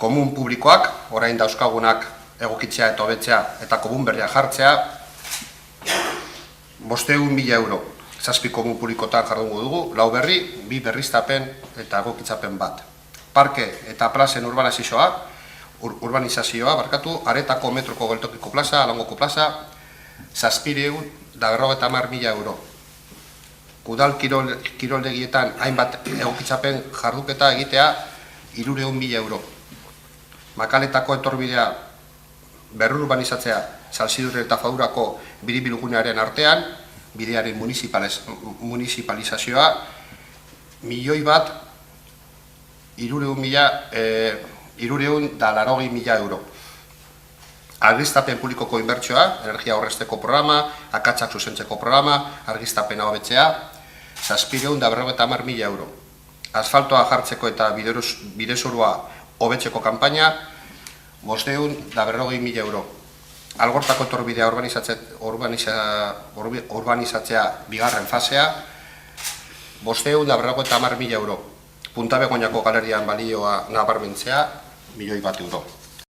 komun publikoak, orain dauzkagunak egokitzea eta hobetzea eta komun berria jartzea, 500.000 euro. 7 komun publikotan jardungo dugu, 4 berri, 2 berriztapen eta egokitzapen bat. Parke eta plazen urbanizazioa, Aretako metroko geltokiko plaza, Alangoko plaza, 750.000 euro. Udal kiroldegietan hainbat egokitzapen jarduketa egitea 300.000 euro. Makaletako etorbidea berrurbanizatzea Salzidurre eta Fadurako biribilgunearen artean, bidearen municipalizazioa 1.380.000 euro. Argiztapen publikoko inbertsioa, energia aurrezteko programa, akatsak zuzentzeko programa, argiztapena hobetzea, 750.000 euro. Asfaltoa jartzeko eta bidezurua hobetzeko kanpaina, 540.000 euro. Algortako etorbidea urbanizatzea bigarren fasea, 550.000 euro. Punta Begoñako galerian balioa nabarmentzea, 1.000.000 euro.